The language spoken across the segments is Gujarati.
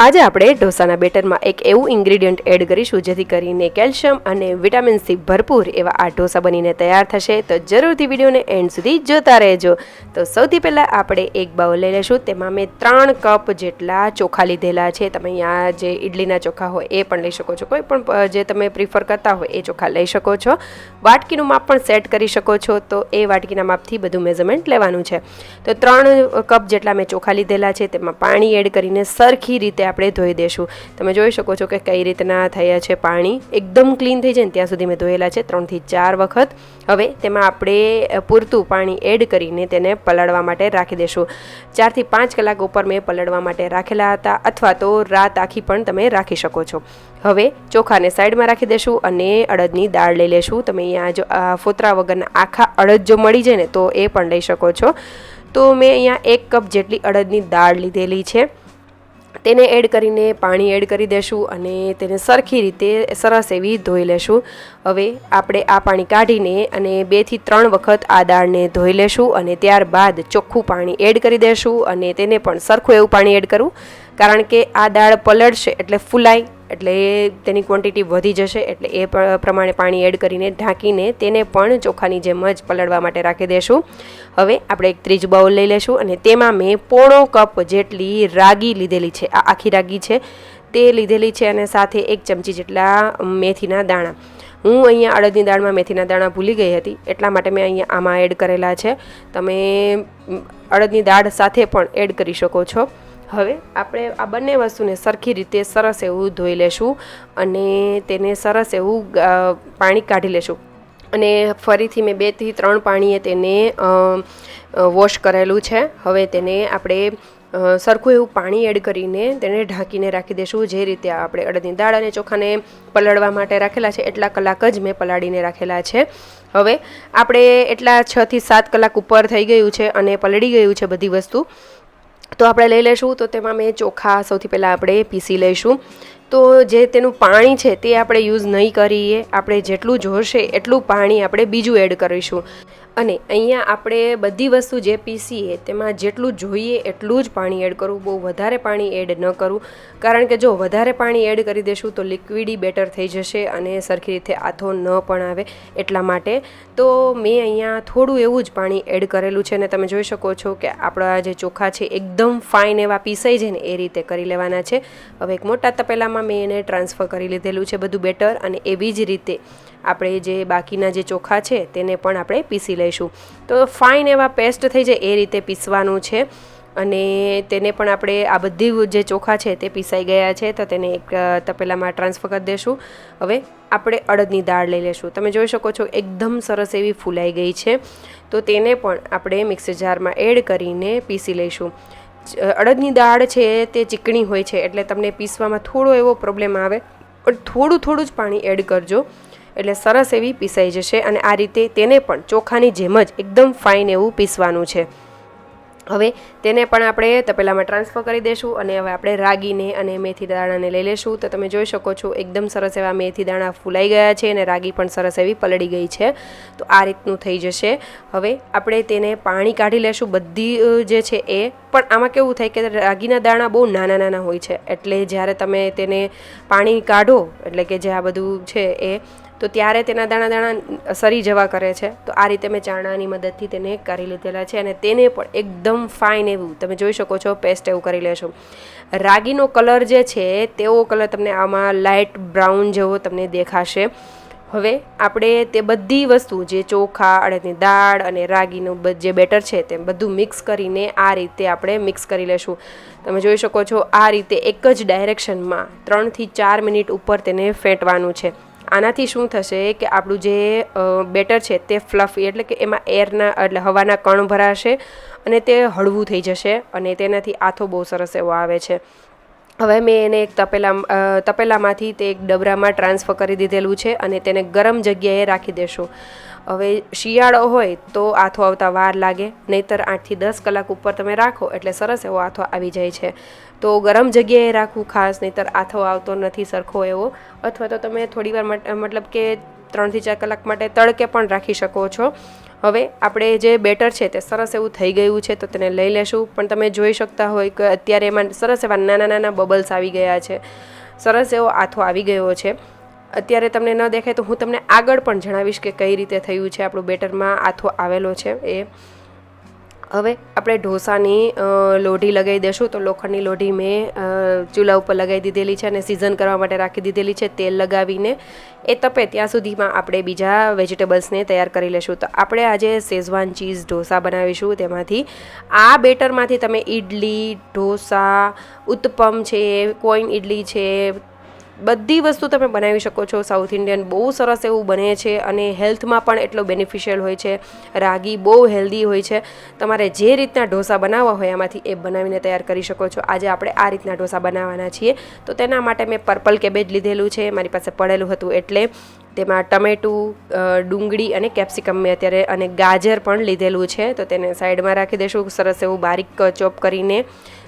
આજે આપણે ઢોસાના બેટરમાં એક એવું ઇન્ગ્રીડિયન્ટ એડ કરીશું જેથી કરીને કેલ્શિયમ અને વિટામિન સી ભરપૂર એવા આ ઢોસા બનીને તૈયાર થશે. તો જરૂરથી વિડીયોને એન્ડ સુધી જોતા રહેજો. તો સૌથી પહેલાં આપણે એક બાઉલ લઈ લઈશું. તેમાં મેં 3 કપ જેટલા ચોખા લીધેલા છે. તમે અહીંયા જે ઇડલીના ચોખા હોય એ પણ લઈ શકો છો, કોઈ પણ જે તમે પ્રિફર કરતા હોય એ ચોખા લઈ શકો છો. વાટકીનું માપ પણ સેટ કરી શકો છો, તો એ વાટકીના માપથી બધું મેઝરમેન્ટ લેવાનું છે. તો 3 કપ જેટલા મેં ચોખા લીધેલા છે, તેમાં પાણી એડ કરીને સરખી રીતે આપણે ધોઈ દેશું. તમે જોઈ શકો છો કે કઈ રીતના થયા છે. પાણી એકદમ ક્લીન થઈ જાય ને ત્યાં સુધી મેં ધોયેલા છે 3 થી 4 વખત. હવે તેમાં આપણે પૂરતું પાણી એડ કરીને તેને પલાળવા માટે રાખી દેશું. 4 થી 5 કલાક ઉપર મેં પલાળવા માટે રાખેલા હતા, અથવા તો રાત આખી પણ તમે રાખી શકો છો. હવે ચોખાને સાઈડમાં રાખી દેશું અને અડદની દાળ લઈ લેશું. તમે અહીંયા જો ફોતરા વગરના આખા અડદ જો મળી જાય ને તો એ પણ લઈ શકો છો. તો મેં અહીંયા 1 કપ જેટલી અડદની દાળ લીધેલી છે. તેને એડ કરીને પાણી એડ કરી દેશું અને તેને સરખી રીતે સરસ એવી ધોઈ લેશું. હવે આપણે આ પાણી કાઢીને અને 2 થી 3 વખત આ દાળને ધોઈ લેશું અને ત્યારબાદ ચોખ્ખું પાણી એડ કરી દેશું અને તેને પણ સરખું એવું પાણી એડ કરવું, કારણ કે આ દાળ પલળશે એટલે ફૂલાય, એટલે તેની ક્વોન્ટિટી વધી જશે. એટલે એ પ્રમાણે પાણી એડ કરીને ઢાંકીને તેને પણ ચોખાની જેમ જ પલળવા માટે રાખી દેશું. હવે આપણે એક ત્રીજું બાઉલ લઈ લેશું અને તેમાં મેં 1/2 કપ જેટલી રાગી લીધેલી છે. આ આખી રાગી છે તે લીધેલી છે અને સાથે 1 ચમચી જેટલા મેથીના દાણા. હું અહીંયા અડદની દાળમાં મેથીના દાણા ભૂલી ગઈ હતી, એટલા માટે મેં અહીંયા આમાં એડ કરેલા છે. તમે અડદની દાળ સાથે પણ એડ કરી શકો છો. હવે આપણે આ બંને વસ્તુને સરખી રીતે સરસ એવું ધોઈ લેશું અને તેને સરસ એવું પાણી કાઢી લેશું. અને ફરીથી મેં 2 થી 3 પાણીએ તેને વોશ કરેલું છે. હવે તેને આપણે સરખું એવું પાણી એડ કરીને તેને ઢાંકીને રાખી દઈશું. જે રીતે આપણે અડદની દાળ અને ચોખાને પલાળવા માટે રાખેલા છે એટલા કલાક જ મેં પલાળીને રાખેલા છે. હવે આપણે એટલા 6 થી 7 કલાક ઉપર થઈ ગયું છે અને પલળી ગયું છે બધી વસ્તુ. તો આપણે લઈ લઈશું. તો તેમાં મેં ચોખા સૌથી પહેલાં આપણે પીસી લઈશું. તો જે તેનું પાણી છે તે આપણે યુઝ નહીં કરીએ. આપણે જેટલું જોશે એટલું પાણી આપણે બીજું એડ કરીશું. અને અહીંયા આપણે બધી વસ્તુ જે પીસીએ તેમાં જેટલું જોઈએ એટલું જ પાણી એડ કરવું. બહુ વધારે પાણી એડ ન કરવું, કારણ કે જો વધારે પાણી એડ કરી દેશું તો લિક્વિડી બેટર થઈ જશે અને સરખી રીતે આથો ન પણ આવે. એટલા માટે તો મેં અહીંયા થોડું એવું જ પાણી એડ કરેલું છે અને તમે જોઈ શકો છો કે આપણા જે ચોખા છે એકદમ ફાઇન એવા પીસાઈ જાય ને એ રીતે કરી લેવાના છે. હવે એક મોટા તપેલામાં મેં એને ટ્રાન્સફર કરી લીધેલું છે બધું બેટર, અને એવી જ રીતે આપણે જે બાકીના જે ચોખા છે તેને પણ આપણે પીસી લઈશું. તો ફાઇન એવા પેસ્ટ થઈ જાય એ રીતે પીસવાનું છે. અને તેને પણ આપણે આ બધી જે ચોખા છે તે પીસાઈ ગયા છે તો તેને એક તપેલામાં ટ્રાન્સફર કરી દઈશું. હવે આપણે અડદની દાળ લઈ લઈશું. તમે જોઈ શકો છો એકદમ સરસ એવી ફૂલાઈ ગઈ છે. તો તેને પણ આપણે મિક્સર જારમાં એડ કરીને પીસી લઈશું. અડદની દાળ છે તે ચીકણી હોય છે એટલે તમને પીસવામાં થોડો એવો પ્રોબ્લેમ આવે, પણ થોડું જ પાણી એડ કરજો એટલે સરસ એવી પીસાઈ જશે. અને આ રીતે તેને પણ ચોખાની જેમ જ એકદમ ફાઇન એવું પીસવાનું છે. હવે તેને પણ આપણે તપેલામાં ટ્રાન્સફર કરી દઈશું અને હવે આપણે રાગીને અને મેથી દાણાને લઈ લઈશું. તો તમે જોઈ શકો છો એકદમ સરસ એવા મેથી દાણા ફૂલાઈ ગયા છે અને રાગી પણ સરસ એવી પલળી ગઈ છે. તો આ રીતનું થઈ જશે. હવે આપણે તેને પાણી કાઢી લેશું બધી જે છે એ. પણ આમાં કેવું થાય કે રાગીના દાણા બહુ નાના હોય છે, એટલે જ્યારે તમે તેને પાણી કાઢો એટલે કે જે આ બધું છે એ, તો ત્યારે તેના દાણા સરી જવા કરે છે. તો આ રીતે મેં ચારણાની મદદથી તેને કરી લીધેલા છે અને તેને પણ એકદમ ફાઇન એવું તમે જોઈ શકો છો પેસ્ટ એવું કરી લેશો. રાગીનો કલર જે છે તેવો કલર તમને આમાં લાઇટ બ્રાઉન જેવો તમને દેખાશે. હવે આપણે તે બધી વસ્તુ જે ચોખા, અડદની દાળ અને રાગીનું જે બેટર છે તે બધું મિક્સ કરીને આ રીતે આપણે મિક્સ કરી લેશું. તમે જોઈ શકો છો આ રીતે એક જ ડાયરેક્શનમાં 3 થી 4 મિનિટ ઉપર તેને ફેંટવાનું છે. આનાથી શું થશે કે આપણું જે બેટર છે તે ફ્લફી, એટલે કે એમાં એરના એટલે હવાના કણ ભરાશે અને તે હળવું થઈ જશે અને તેનાથી આથો બહુ સરસ એવો આવે છે. હવે મેં એને એક તપેલામાંથી તે એક ડબરામાં ટ્રાન્સફર કરી દીધેલું છે અને તેને ગરમ જગ્યાએ રાખી દેશું. હવે શિયાળો હોય તો આથો આવતા વાર લાગે, નહીંતર 8 થી 10 કલાક ઉપર તમે રાખો એટલે સરસ એવો આથો આવી જાય છે. તો ગરમ જગ્યાએ રાખવું ખાસ, નહીંતર આથો આવતો નથી સરખો એવો. અથવા તો તમે થોડીવાર મતલબ કે 3 થી 4 કલાક માટે તડકે પણ રાખી શકો છો. હવે આપણે જે બેટર છે તે સરસ એવું થઈ ગયું છે તો તેને લઈ લેશું. પણ તમે જોઈ શકતા હોય કે અત્યારે એમાં સરસ એવા નાના નાના બબલ્સ આવી ગયા છે, સરસ એવો આથો આવી ગયો છે. અત્યારે તમને ન દેખાય તો હું તમને આગળ પણ જણાવીશ કે કઈ રીતે થયું છે આપણું બેટરમાં આથો આવેલો છે એ. હવે આપણે ઢોસાની લોઢી લગાવી દઈશું. તો લોખંડની લોઢી મેં ચૂલા ઉપર લગાવી દીધેલી છે અને સિઝન કરવા માટે રાખી દીધેલી છે. તેલ લગાવીને એ તપે ત્યાં સુધીમાં આપણે બીજા વેજીટેબલ્સને તૈયાર કરી લઈશું. તો આપણે આજે શેઝવાન ચીઝ ઢોસા બનાવીશું. તેમાંથી આ બેટરમાંથી તમે ઇડલી, ઢોસા, ઉત્તપમ છે, કોઈન ઇડલી છે, બધી વસ્તુ તમે બનાવી શકો છો. સાઉથ ઇન્ડિયન બહુ સરસ એવું બને છે અને હેલ્થમાં પણ એટલો બેનિફિશિયલ હોય છે. રાગી બહુ હેલ્ધી હોય છે. તમારે જે રીતના ઢોસા બનાવવા હોય એમાંથી એ બનાવીને તૈયાર કરી શકો છો. આજે આપણે આ રીતના ઢોસા બનાવવાના છીએ. તો તેના માટે મેં પર્પલ કેબેજ લીધેલું છે, મારી પાસે પડેલું હતું એટલે. તેમાં ટમેટું, ડુંગળી અને કેપ્સિકમ મેં અત્યારે અને ગાજર પણ લીધેલું છે. તો તેને સાઈડમાં રાખી દઈશું સરસ એવું બારીક ચોપ કરીને.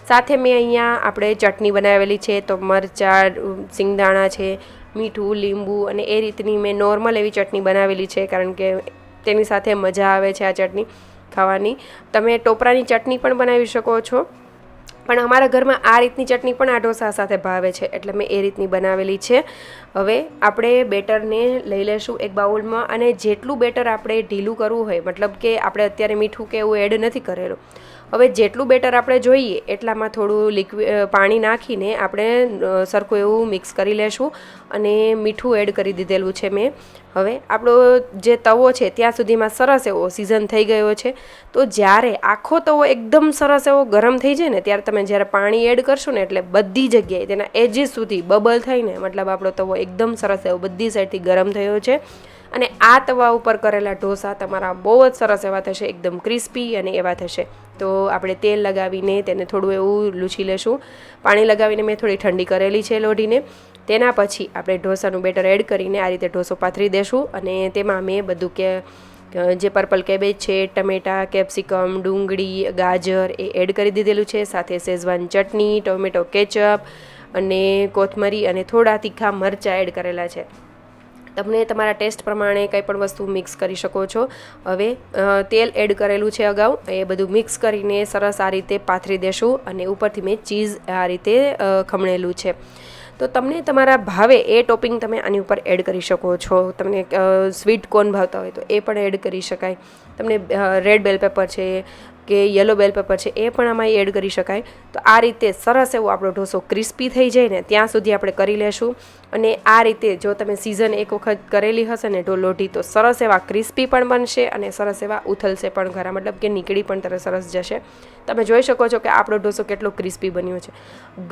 સાથે મેં અહીંયા આપણે ચટણી બનાવેલી છે. તો મરચાં, સિંગદાણા છે, મીઠું, લીંબુ અને એ રીતની મેં નોર્મલ એવી ચટણી બનાવેલી છે, કારણ કે તેની સાથે મજા આવે છે આ ચટણી ખાવાની. તમે ટોપરાની ચટણી પણ બનાવી શકો છો, પણ અમારા ઘરમાં આ રીતની ચટણી પણ આ ઢોસા સાથે ભાવે છે એટલે મેં એ રીતની બનાવેલી છે. હવે આપણે બેટરને લઈ લેશું એક બાઉલમાં અને જેટલું બેટર આપણે ઢીલું કરવું હોય, મતલબ કે આપણે અત્યારે મીઠું કે એવું એડ નથી કરેલું. હવે જેટલું બેટર આપણે જોઈએ એટલામાં થોડું પાણી નાખીને આપણે સરખું એવું મિક્સ કરી લેશું અને મીઠું એડ કરી દીધેલું છે મેં. હવે આપણો જે તવો છે ત્યાં સુધીમાં સરસ એવો સિઝન થઈ ગયો છે. તો જ્યારે આખો તવો એકદમ સરસ એવો ગરમ થઈ જાય ને ત્યારે તમે જ્યારે પાણી એડ કરશો ને એટલે બધી જગ્યાએ તેના એજીસ સુધી બબલ થઈને મતલબ આપણો તવો એકદમ સરસ એવો બધી સાઈડથી ગરમ થયો છે. અને આ તવા ઉપર કરેલા ઢોસા તમારા બહુ જ સરસ એવા થશે, એકદમ ક્રિસ્પી અને એવા થશે. તો આપણે તેલ લગાવીને તેને થોડું એવું લૂછી લેશું. પાણી લગાવીને મેં થોડી ઠંડી કરેલી છે લોઢીને. તેના પછી આપણે ઢોસાનું બેટર એડ કરીને આ રીતે ઢોસો પાથરી દેશું અને તેમાં મેં બધું કે જે પર્પલ કેબેજ છે, ટમેટાં, કેપ્સિકમ, ડુંગળી, ગાજર એ એડ કરી દીધેલું છે. સાથે શેઝવાન ચટણી, ટોમેટો કેચઅપ અને કોથમરી અને થોડા તીખા મરચાં એડ કરેલા છે. તમને તમારા ટેસ્ટ પ્રમાણે કંઈ પણ વસ્તુ મિક્સ કરી શકો છો. હવે તેલ એડ કરેલું છે અગાઉ, એ બધું મિક્સ કરીને સરસ આ રીતે પાથરી દેશું અને ઉપરથી મેં ચીઝ આ રીતે ખમણેલું છે. તો તમને તમારા ભાવે એ ટોપિંગ તમે આની ઉપર એડ કરી શકો છો. તમને સ્વીટ કોર્ન ભાવતા હોય તો એ પણ એડ કરી શકાય. તમને રેડ બેલ પેપર છે કે યલો બેલ પેપર છે એ પણ આમાં એડ કરી શકાય. તો આ રીતે સરસ એવો આપણો ઢોસો ક્રિસ્પી થઈ જાય ને ત્યાં સુધી આપણે કરી લેશું. અને આ રીતે જો તમે સિઝન એક વખત કરેલી હશે ને લોઢી તો સરસ એવા ક્રિસ્પી પણ બનશે અને સરસ એવા ઉથલશે પણ ખરા, મતલબ કે નીકળી પણ તરત સરસ જશે. તમે જોઈ શકો છો કે આપણો ઢોસો કેટલો ક્રિસ્પી બન્યો છે.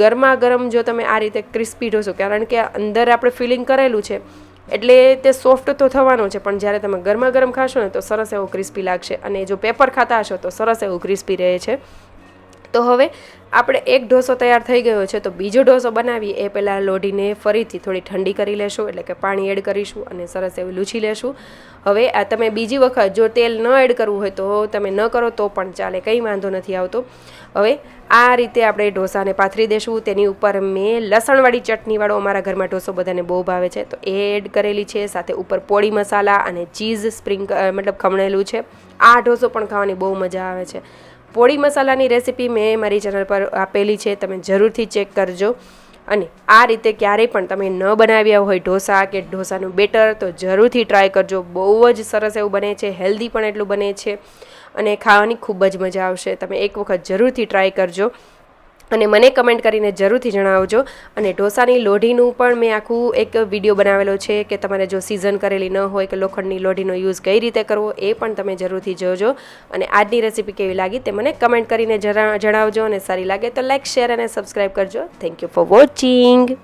ગરમા ગરમ જો તમે આ રીતે ક્રિસ્પી ઢોસો, કારણ કે અંદર આપણે ફિલિંગ કરેલું છે એટલે તે સોફ્ટ તો થવાનું છે, પણ જ્યારે તમે ગરમા ગરમ ખાશો ને તો સરસ એવો ક્રિસ્પી લાગશે. અને જો પેપર ખાતા હશો તો સરસ એવું ક્રિસ્પી રહે છે. તો હવે આપણે એક ઢોસો તૈયાર થઈ ગયો છે. તો બીજો ઢોસો બનાવીએ એ પહેલાં લોઢીને ફરીથી થોડી ઠંડી કરી લેશું, એટલે કે પાણી એડ કરીશું અને સરસ એવું લૂછી લેશું. હવે આ તમે બીજી વખત જો તેલ ન એડ કરવું હોય તો તમે ન કરો તો પણ ચાલે, કંઈ વાંધો નથી આવતો. હવે આ રીતે આપણે ઢોસાને પાથરી દેશું. તેની ઉપર મેં લસણવાળી ચટણીવાળો અમારા ઘરમાં ઢોસો બધાને બહુ ભાવે છે તો એ એડ કરેલી છે. સાથે ઉપર પોળી મસાલા અને ચીઝ મતલબ ખમણેલું છે. આ ઢોસો પણ ખાવાની બહુ મજા આવે છે. પોળી મસાલાની રેસીપી મેં મારી ચેનલ પર આપેલી છે, તમે જરૂરથી ચેક કરજો. અને આ રીતે ક્યારેય પણ તમે ન બનાવ્યા હોય ઢોસા કે ઢોસાનું બેટર તો જરૂરથી ટ્રાય કરજો. બહુ જ સરસ એવું બને છે, હેલ્ધી પણ એટલું બને છે અને ખાવાની ખૂબ જ મજા આવશે. તમે એક વખત જરૂરથી ટ્રાય કરજો અને મને કમેન્ટ કરીને જરૂરથી જણાવજો. અને ઢોસાની લોઢીનું પણ મેં આખું એક વિડીયો બનાવેલો છે કે તમારે જો સિઝન કરેલી ન હોય કે લોખંડની લોઢીનો યુઝ કઈ રીતે કરવો એ પણ તમે જરૂરથી જોજો. અને આજની રેસીપી કેવી લાગી તે મને કમેન્ટ કરીને જણાવજો અને સારી લાગે તો લાઇક, શેર અને સબસ્ક્રાઈબ કરજો. Thank you for watching.